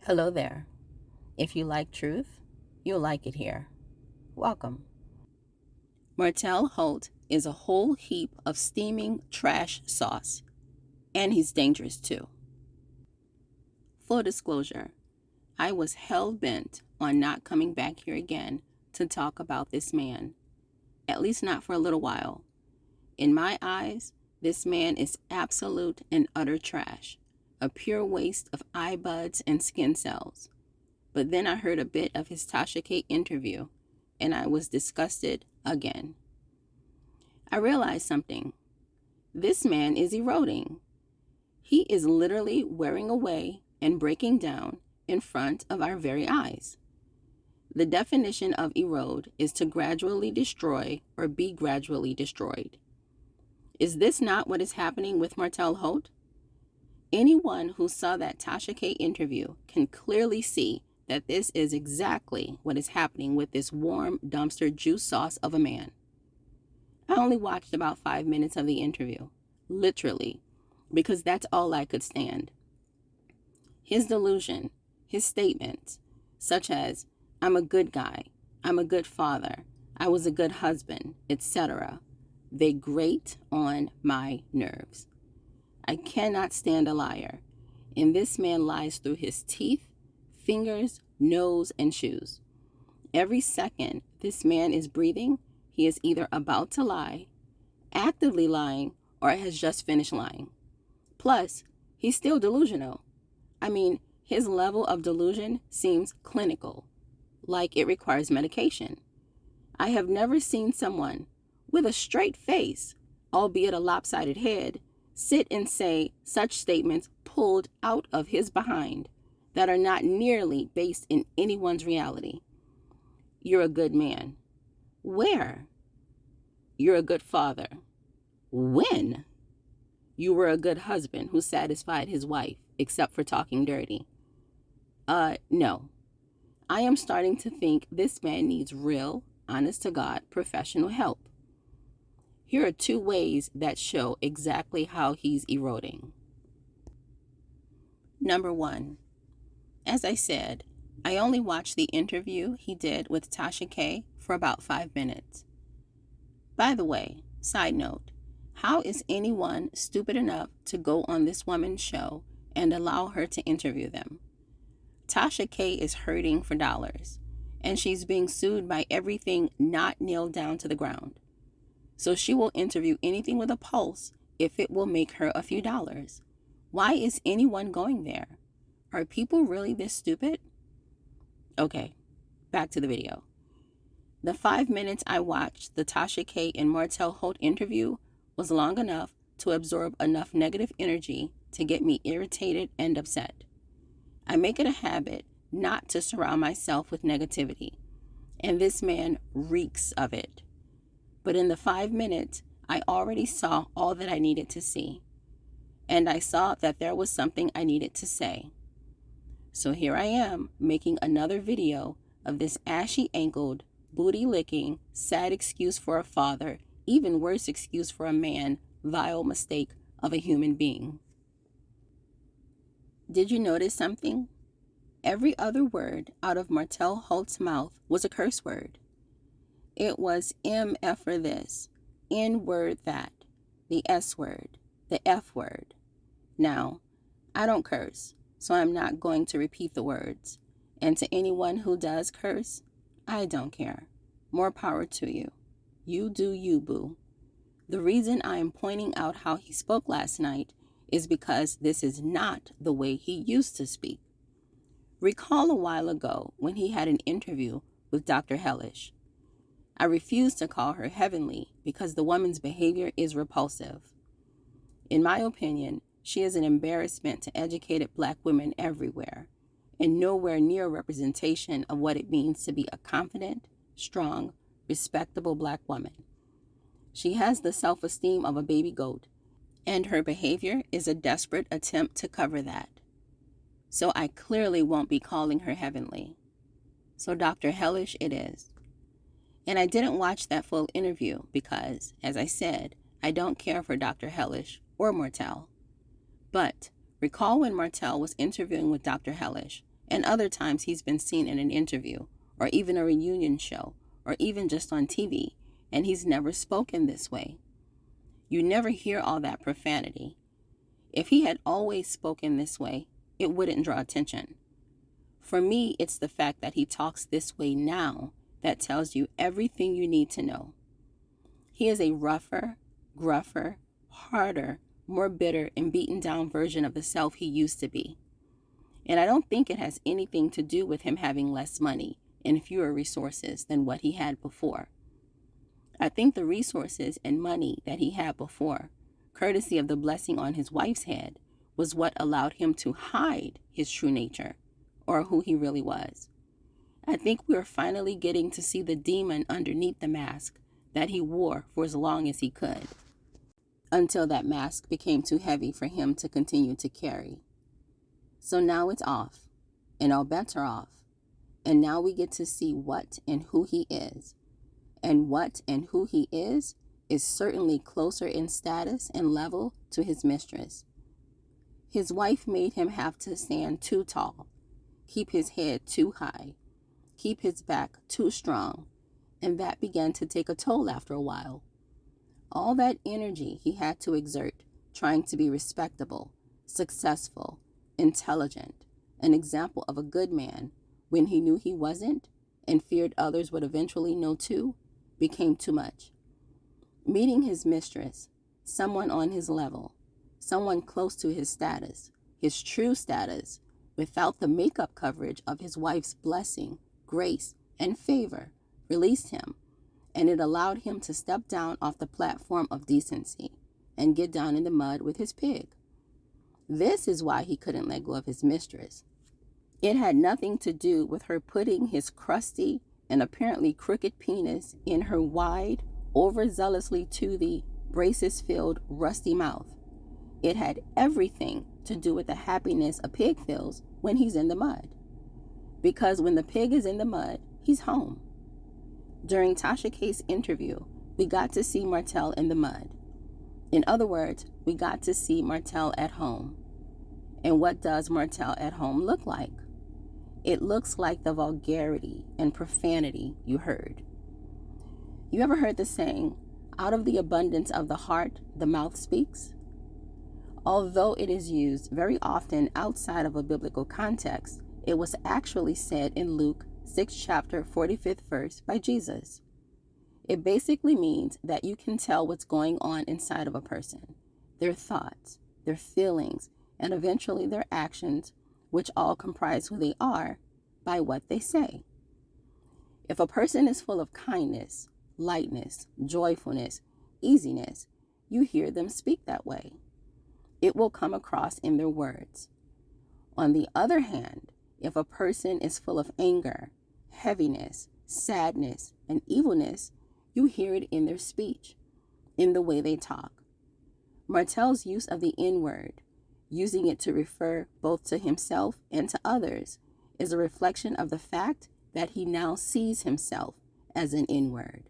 Hello there. If you like truth, you'll like it here. Welcome. Martel Holt is a whole heap of steaming trash sauce, and he's dangerous too. Full disclosure, I was hell-bent on not coming back here again to talk about this man, at least not for a little while. In my eyes, this man is absolute and utter trash, a pure waste of eye buds and skin cells. But then I heard a bit of his Tasha K interview, and I was disgusted again. I realized something. This man is eroding. He is literally wearing away and breaking down in front of our very eyes. The definition of erode is to gradually destroy or be gradually destroyed. Is this not what is happening with Martel Holt? Anyone who saw that Tasha K interview can clearly see that this is exactly what is happening with this warm dumpster juice sauce of a man. I only watched about 5 minutes of the interview, literally, because that's all I could stand. His delusion, his statements, such as, I'm a good guy, I'm a good father, I was a good husband, etc., they grate on my nerves. I cannot stand a liar, and this man lies through his teeth, fingers, nose, and shoes. Every second this man is breathing, he is either about to lie, actively lying, or has just finished lying. Plus, he's still delusional. I mean, his level of delusion seems clinical, like it requires medication. I have never seen someone with a straight face, albeit a lopsided head, sit and say such statements pulled out of his behind that are not nearly based in anyone's reality. You're a good man. Where? You're a good father. When? You were a good husband who satisfied his wife, except for talking dirty. No. I am starting to think this man needs real, honest-to-God, professional help. Here are 2 ways that show exactly how he's eroding. Number 1. As I said, I only watched the interview he did with Tasha K for about 5 minutes. By the way, side note, how is anyone stupid enough to go on this woman's show and allow her to interview them? Tasha K is hurting for dollars, and she's being sued by everything not nailed down to the ground. So she will interview anything with a pulse if it will make her a few dollars. Why is anyone going there? Are people really this stupid? Okay, back to the video. The 5 minutes I watched the Tasha K and Martel Holt interview was long enough to absorb enough negative energy to get me irritated and upset. I make it a habit not to surround myself with negativity, and this man reeks of it. But in the 5 minutes, I already saw all that I needed to see, and I saw that there was something I needed to say. So here I am making another video of this ashy-ankled, booty-licking, sad excuse for a father, even worse excuse for a man, vile mistake of a human being. Did you notice something? Every other word out of Martel Holt's mouth was a curse word. It was MF for this, N word that, the S word, the F word. Now, I don't curse, so I'm not going to repeat the words. And to anyone who does curse, I don't care. More power to you. You do you, boo. The reason I am pointing out how he spoke last night is because this is not the way he used to speak. Recall a while ago when he had an interview with Dr. Hellish. I refuse to call her heavenly because the woman's behavior is repulsive. In my opinion, she is an embarrassment to educated Black women everywhere, and nowhere near a representation of what it means to be a confident, strong, respectable Black woman. She has the self-esteem of a baby goat, and her behavior is a desperate attempt to cover that. So I clearly won't be calling her heavenly. So Dr. Hellish it is. And I didn't watch that full interview because, as I said, I don't care for Dr. Hellish or Martel. But recall when Martel was interviewing with Dr. Hellish, and other times he's been seen in an interview, or even a reunion show, or even just on TV, and he's never spoken this way. You never hear all that profanity. If he had always spoken this way, it wouldn't draw attention. For me, it's the fact that he talks this way now that tells you everything you need to know. He is a rougher, gruffer, harder, more bitter and beaten down version of the self he used to be. And I don't think it has anything to do with him having less money and fewer resources than what he had before. I think the resources and money that he had before, courtesy of the blessing on his wife's head, was what allowed him to hide his true nature, or who he really was. I think we are finally getting to see the demon underneath the mask that he wore for as long as he could, until that mask became too heavy for him to continue to carry. So now it's off, and all bets are off, and now we get to see what and who he is. And what and who he is certainly closer in status and level to his mistress. His wife made him have to stand too tall, keep his head too high, keep his back too strong, and that began to take a toll after a while. All that energy he had to exert trying to be respectable, successful, intelligent, an example of a good man when he knew he wasn't and feared others would eventually know too, became too much. Meeting his mistress, someone on his level, someone close to his status, his true status, without the makeup coverage of his wife's blessing, grace, and favor, released him, and it allowed him to step down off the platform of decency and get down in the mud with his pig. This is why he couldn't let go of his mistress. It had nothing to do with her putting his crusty and apparently crooked penis in her wide, overzealously toothy, braces-filled, rusty mouth. It had everything to do with the happiness a pig feels when he's in the mud. Because when the pig is in the mud, he's home. During Tasha K's interview, we got to see Martell in the mud. In other words, we got to see Martell at home. And what does Martell at home look like? It looks like the vulgarity and profanity you heard. You ever heard the saying, out of the abundance of the heart, the mouth speaks? Although it is used very often outside of a biblical context, it was actually said in Luke 6 chapter 45th verse by Jesus. It basically means that you can tell what's going on inside of a person, their thoughts, their feelings, and eventually their actions, which all comprise who they are, by what they say. If a person is full of kindness, lightness, joyfulness, easiness, you hear them speak that way. It will come across in their words. On the other hand, if a person is full of anger, heaviness, sadness, and evilness, you hear it in their speech, in the way they talk. Martell's use of the N-word, using it to refer both to himself and to others, is a reflection of the fact that he now sees himself as an N-word.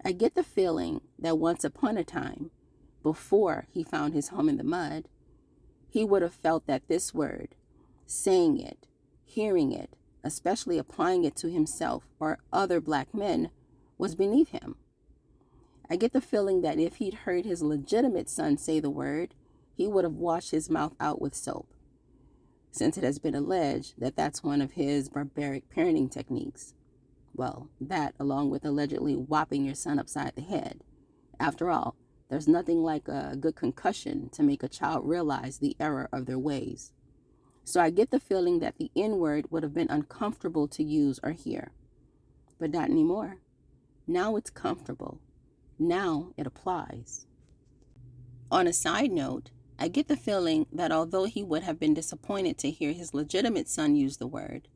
I get the feeling that once upon a time, before he found his home in the mud, he would have felt that this word, saying it, hearing it, especially applying it to himself or other black men, was beneath him. I get the feeling that if he'd heard his legitimate son say the word, he would have washed his mouth out with soap, since it has been alleged that that's one of his barbaric parenting techniques. Well, that along with allegedly whopping your son upside the head. After all, there's nothing like a good concussion to make a child realize the error of their ways. So I get the feeling that the N-word would have been uncomfortable to use or hear. But not anymore. Now it's comfortable. Now it applies. On a side note, I get the feeling that although he would have been disappointed to hear his legitimate son use the word,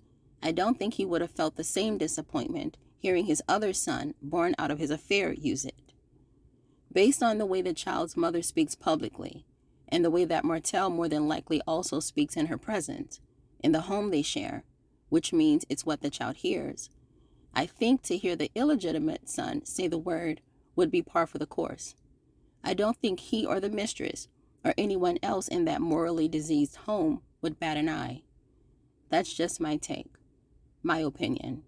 I don't think he would have felt the same disappointment hearing his other son, born out of his affair, use it. Based on the way the child's mother speaks publicly, and the way that Martell more than likely also speaks in her presence, in the home they share, which means it's what the child hears, I think to hear the illegitimate son say the word would be par for the course. I don't think he or the mistress or anyone else in that morally diseased home would bat an eye. That's just my take, my opinion.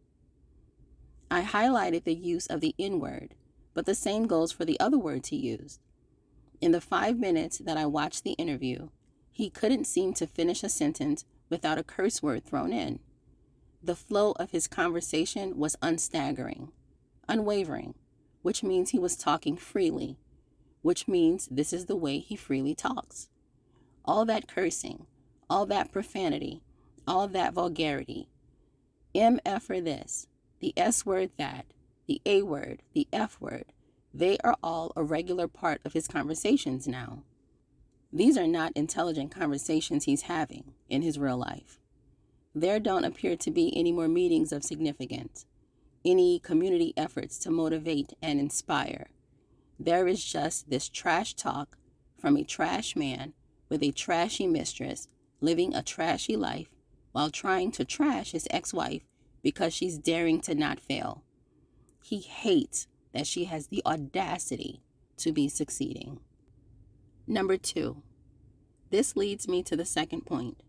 I highlighted the use of the N-word, but the same goes for the other words he used. In the 5 minutes that I watched the interview, he couldn't seem to finish a sentence without a curse word thrown in. The flow of his conversation was unstaggering, unwavering, which means he was talking freely, which means this is the way he freely talks. All that cursing, all that profanity, all that vulgarity, MF for this, the S word that, the A word, the F word, they are all a regular part of his conversations now. These are not intelligent conversations he's having in his real life. There don't appear to be any more meetings of significance, any community efforts to motivate and inspire. There is just this trash talk from a trash man with a trashy mistress living a trashy life while trying to trash his ex-wife because she's daring to not fail. He hates that she has the audacity to be succeeding. Number 2. This leads me to the second point.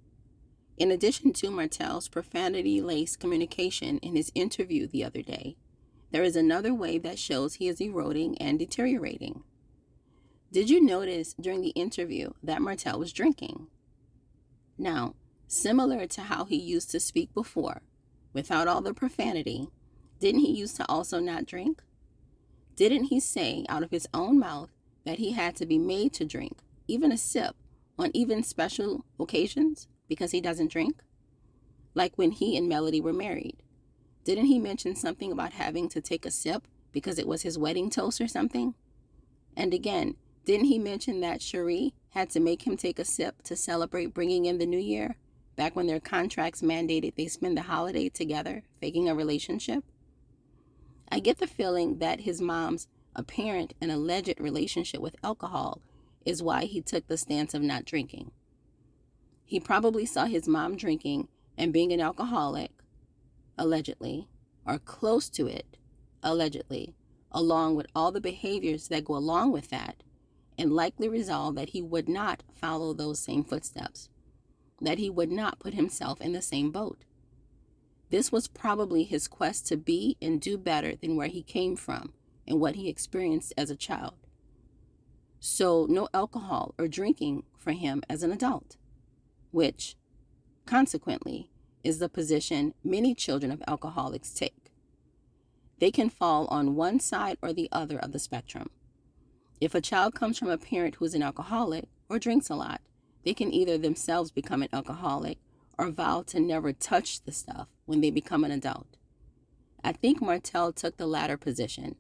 In addition to Martell's profanity-laced communication in his interview the other day, there is another way that shows he is eroding and deteriorating. Did you notice during the interview that Martell was drinking? Now, similar to how he used to speak before, without all the profanity, didn't he used to also not drink? Didn't he say out of his own mouth that he had to be made to drink, even a sip, on even special occasions because he doesn't drink? Like when he and Melody were married. Didn't he mention something about having to take a sip because it was his wedding toast or something? And again, didn't he mention that Cherie had to make him take a sip to celebrate bringing in the new year, back when their contracts mandated they spend the holiday together, faking a relationship? I get the feeling that his mom's apparent and alleged relationship with alcohol is why he took the stance of not drinking. He probably saw his mom drinking and being an alcoholic, allegedly, or close to it, allegedly, along with all the behaviors that go along with that, and likely resolved that he would not follow those same footsteps, that he would not put himself in the same boat. This was probably his quest to be and do better than where he came from and what he experienced as a child. So no alcohol or drinking for him as an adult, which, consequently, is the position many children of alcoholics take. They can fall on one side or the other of the spectrum. If a child comes from a parent who is an alcoholic or drinks a lot, they can either themselves become an alcoholic or vow to never touch the stuff when they become an adult. I think Martell took the latter position,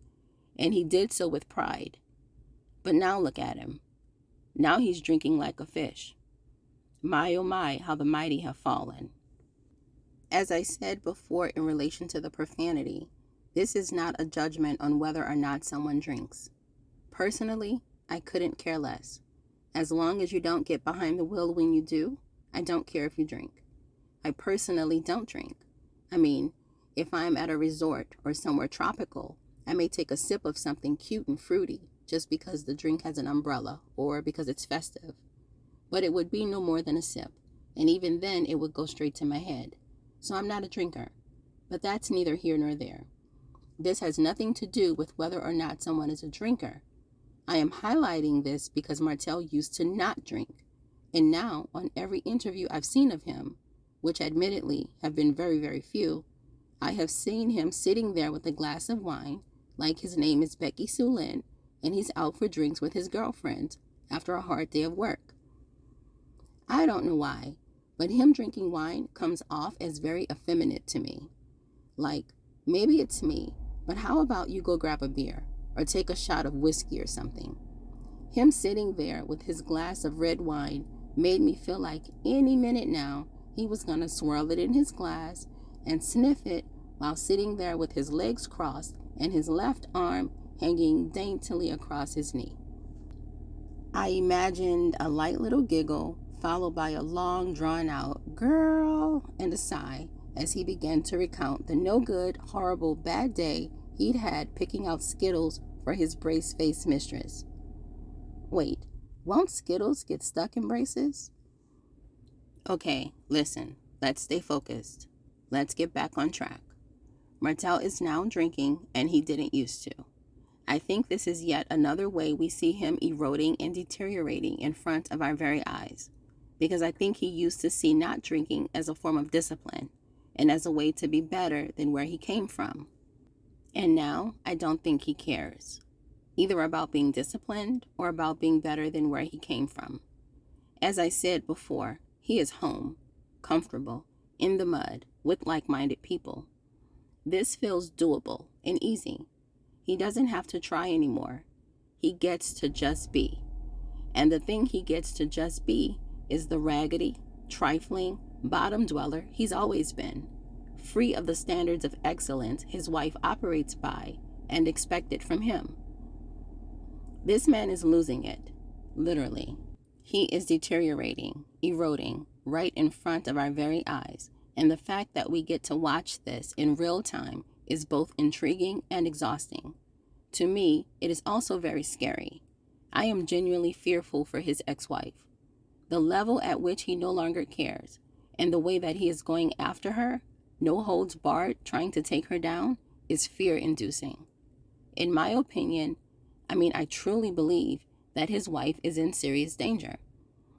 and he did so with pride. But now look at him. Now he's drinking like a fish. My oh my, how the mighty have fallen. As I said before in relation to the profanity, this is not a judgment on whether or not someone drinks. Personally, I couldn't care less. As long as you don't get behind the wheel when you do, I don't care if you drink. I personally don't drink. I mean, if I'm at a resort or somewhere tropical, I may take a sip of something cute and fruity just because the drink has an umbrella or because it's festive. But it would be no more than a sip, and even then it would go straight to my head. So I'm not a drinker, but that's neither here nor there. This has nothing to do with whether or not someone is a drinker. I am highlighting this because Martell used to not drink, and now on every interview I've seen of him, which admittedly have been very, very few, I have seen him sitting there with a glass of wine, like his name is Becky Sue Lynn, and he's out for drinks with his girlfriend after a hard day of work. I don't know why, but him drinking wine comes off as very effeminate to me. Like, maybe it's me, but how about you go grab a beer or take a shot of whiskey or something? Him sitting there with his glass of red wine made me feel like any minute now he was going to swirl it in his glass and sniff it while sitting there with his legs crossed and his left arm hanging daintily across his knee. I imagined a light little giggle followed by a long drawn-out "girl" and a sigh as he began to recount the no-good, horrible, bad day he'd had picking out Skittles for his brace-faced mistress. Wait, won't Skittles get stuck in braces? Okay, listen, Let's stay focused. Let's get back on track. Martell is now drinking, and he didn't used to. I think this is yet another way we see him eroding and deteriorating in front of our very eyes, because I think he used to see not drinking as a form of discipline and as a way to be better than where he came from. And now I don't think he cares, either about being disciplined or about being better than where he came from. As I said before, he is home, comfortable, in the mud, with like-minded people. This feels doable and easy. He doesn't have to try anymore. He gets to just be. And the thing he gets to just be is the raggedy, trifling, bottom dweller he's always been, free of the standards of excellence his wife operates by and expected from him. This man is losing it, literally. He is deteriorating, eroding, right in front of our very eyes, and the fact that we get to watch this in real time is both intriguing and exhausting. To me, it is also very scary. I am genuinely fearful for his ex-wife. The level at which he no longer cares, and the way that he is going after her, no holds barred, trying to take her down, is fear-inducing. In my opinion, I truly believe that his wife is in serious danger,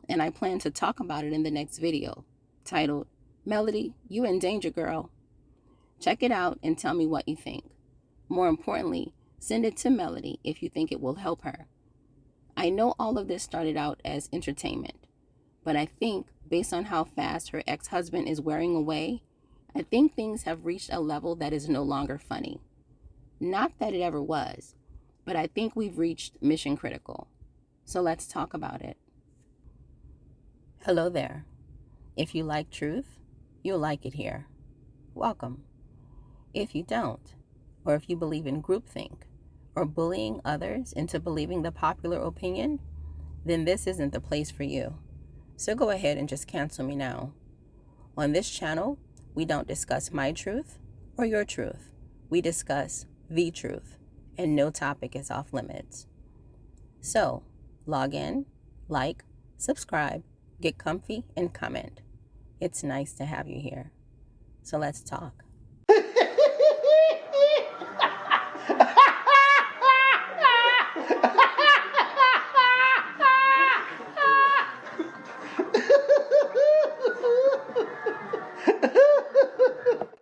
and I plan to talk about it in the next video, titled, Melody, You in Danger, Girl. Check it out and tell me what you think. More importantly, send it to Melody if you think it will help her. I know all of this started out as entertainment, but I think based on how fast her ex-husband is wearing away, I think things have reached a level that is no longer funny. Not that it ever was, but I think we've reached mission critical. So let's talk about it. Hello there. If you like truth, you'll like it here. Welcome. If you don't, or if you believe in groupthink, or bullying others into believing the popular opinion, then this isn't the place for you. So go ahead and just cancel me now. On this channel, we don't discuss my truth or your truth. We discuss the truth, and no topic is off limits. So, log in, like, subscribe, get comfy, and comment. It's nice to have you here. So let's talk.